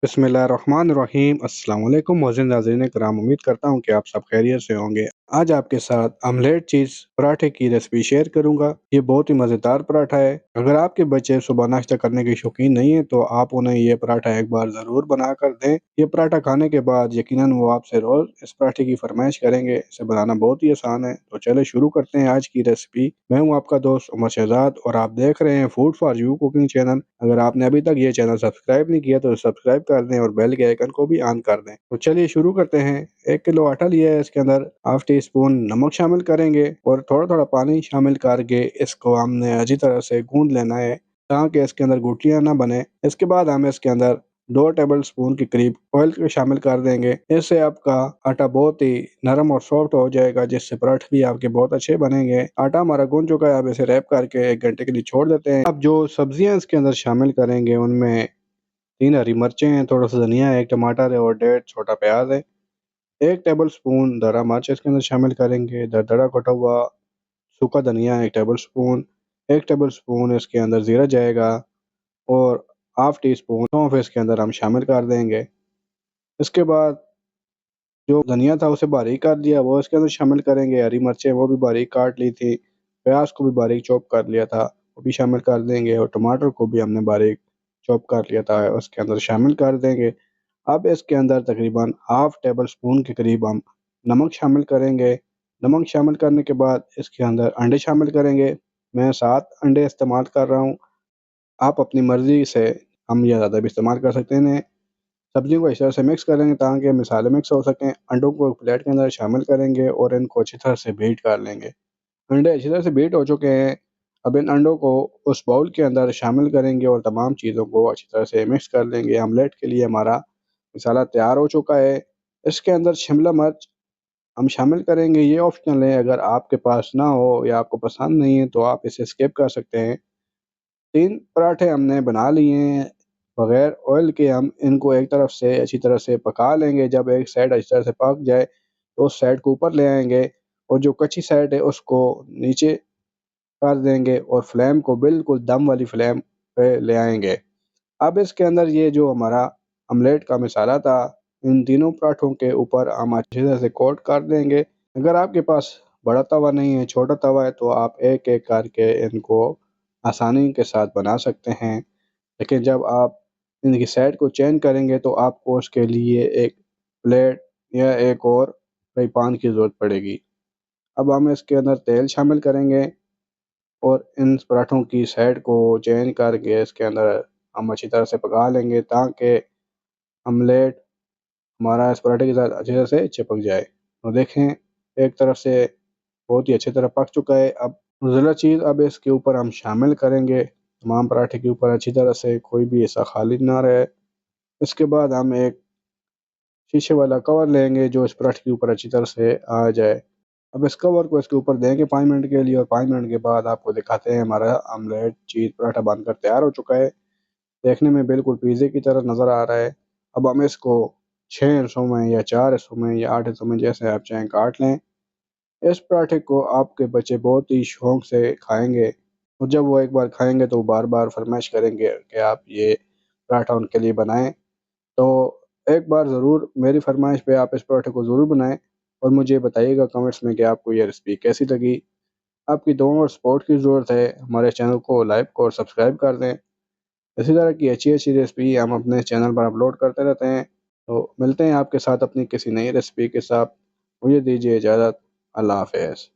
बिस्मिल्लाहिर्रहमानिर्रहीम। अस्सलाम वालेकुम मोअज़्ज़िज़ नाज़रीन किराम, उम्मीद करता हूँ कि आप सब खैरियत से होंगे। आज आपके साथ ऑमलेट चीज़ पराठे की रेसिपी शेयर करूँगा। ये बहुत ही मज़ेदार पराठा है। अगर आपके बच्चे सुबह नाश्ता करने के शौकीन नहीं है तो आप उन्हें ये पराठा एक बार ज़रूर बना कर दें। ये पराठा खाने के बाद यकीनन वो आपसे रोज़ इस पराठे की फरमाइश करेंगे। इसे बनाना बहुत ही आसान है, तो चलिए शुरू करते हैं आज की रेसिपी। मैं हूँ आपका दोस्त उमर शहजाद और आप देख रहे हैं food for you cooking channel. अगर आपने अभी तक ये चैनल सब्सक्राइब नहीं किया तो सब्सक्राइब कर दें और बेल के आइकन को भी ऑन कर दें। तो चलिए शुरू करते हैं। 1 किलो आटा लिया है, इसके अंदर हाफ टी स्पून नमक शामिल करेंगे और थोड़ा-थोड़ा पानी शामिल करके इसको हमने अच्छी तरह से गूँध लेना है ताकि इसके अंदर गुठलियाँ ना बने। इसके बाद हम इसके अंदर 2 टेबल स्पून के करीब ऑयल को शामिल कर देंगे। इससे आपका आटा बहुत ही नरम और सॉफ्ट हो जाएगा, जिससे पराठे भी आपके बहुत अच्छे बनेंगे। आटा हमारा गूंद चुका है, अब इसे रैप करके 1 घंटे के लिए छोड़ देते हैं। अब जो सब्जियां इसके अंदर शामिल करेंगे उनमें 3 हरी मिर्चें हैं, थोड़ा-सा धनिया है, 1 टमाटर है और डेढ़ छोटा प्याज है। 1 टेबल स्पून दरा मिर्च इसके अंदर शामिल करेंगे। दरदरा कटा हुआ सूखा धनिया 1 टेबल स्पून, 1 टेबल स्पून इसके अंदर जीरा जाएगा और हाफ टी स्पून सौंफ इसके अंदर हम शामिल कर देंगे। इसके बाद जो धनिया था उसे बारीक काट लिया, वो इसके अंदर शामिल करेंगे। हरी मिर्चें वो भी बारीक काट ली थी। प्याज को भी बारीक चॉप कर लिया था, वो भी शामिल कर देंगे और टमाटर को भी हमने बारीक चॉप कर लिया था, उसके अंदर शामिल कर देंगे। अब इसके अंदर तकरीबन हाफ टेबल स्पून के करीब हम नमक शामिल करेंगे। नमक शामिल करने के बाद इसके अंदर अंडे शामिल करेंगे। मैं 7 अंडे इस्तेमाल कर रहा हूँ। आप अपनी मर्ज़ी से कम या ज़्यादा भी इस्तेमाल कर सकते हैं। सब्जियों को इस तरह से मिक्स करेंगे ताकि मसाले मिक्स हो सकें। अंडों को एक प्लेट के अंदर शामिल करेंगे और इनको अच्छी तरह से बीट कर लेंगे। अंडे अच्छी तरह से बीट हो चुके हैं। अब इन अंडों को उस बाउल के अंदर शामिल करेंगे और तमाम चीज़ों को अच्छी तरह से मिक्स कर लेंगे। ऑमलेट के लिए हमारा मसाला तैयार हो चुका है। इसके अंदर शिमला मिर्च हम शामिल करेंगे, ये ऑप्शनल है। अगर आपके पास ना हो या आपको पसंद नहीं है तो आप इसे स्किप कर सकते हैं। 3 पराठे हमने बना लिए हैं। बगैर ऑयल के हम इनको एक तरफ से अच्छी तरह से पका लेंगे। जब एक साइड अच्छी तरह से पक जाए तो उस साइड को ऊपर ले आएँगे और जो कच्ची साइड है उसको नीचे कर देंगे और फ्लेम को बिल्कुल दम वाली फ्लेम पे ले आएँगे। अब इसके अंदर ये जो हमारा ऑमलेट का मसाला था, इन तीनों पराठों के ऊपर हम अच्छी तरह से कोट कर देंगे। अगर आपके पास बड़ा तवा नहीं है, छोटा तवा है, तो आप एक-एक करके इनको आसानी के साथ बना सकते हैं। लेकिन जब आप इनकी साइड को चेंज करेंगे तो आपको उसके लिए एक प्लेट या एक और फ्राई पैन की ज़रूरत पड़ेगी। अब हम इसके अंदर तेल शामिल करेंगे और इन पराठों की साइड को चेंज करके इसके अंदर हम अच्छी तरह से पका लेंगे ताकि ऑमलेट हमारा इस पराठे के साथ अच्छी तरह से चिपक जाए। तो देखें, एक तरफ से बहुत ही अच्छी तरह पक चुका है। अब मोज़रेला चीज़ अब इसके ऊपर हम शामिल करेंगे, तमाम पराठे के ऊपर अच्छी तरह से, कोई भी ऐसा खाली ना रहे। इसके बाद हम एक शीशे वाला कवर लेंगे जो इस पराठे के ऊपर अच्छी तरह से आ जाए। अब इस कवर को इसके ऊपर देंगे 5 मिनट के लिए और 5 मिनट के बाद आपको दिखाते हैं हमारा ऑमलेट चीज़ पराठा बनकर तैयार हो चुका है। देखने में बिल्कुल पिज़्ज़े की तरह नज़र आ रहा है। अब हम इसको 6 हिस्सों में या 4 हिस्सों में या 8 हिस्सों में जैसे आप चाहें काट लें। इस पराठे को आपके बच्चे बहुत ही शौक से खाएँगे और जब वो एक बार खाएँगे तो बार-बार फ़रमाइश करेंगे कि आप ये पराठा उनके लिए बनाएँ। तो एक बार ज़रूर मेरी फ़रमाइश पे आप इस पराठे को ज़रूर बनाएँ और मुझे बताइएगा कमेंट्स में कि आपको ये रेसिपी कैसी लगी। आपकी दुआओं और सपोर्ट की ज़रूरत है। हमारे चैनल को लाइक और सब्सक्राइब कर दें। इसी तरह की अच्छी-अच्छी रेसिपी हम अपने चैनल पर अपलोड करते रहते हैं। तो मिलते हैं आपके साथ अपनी किसी नई रेसिपी के साथ। मुझे दीजिए इजाज़त। अल्लाह हाफ़िज़।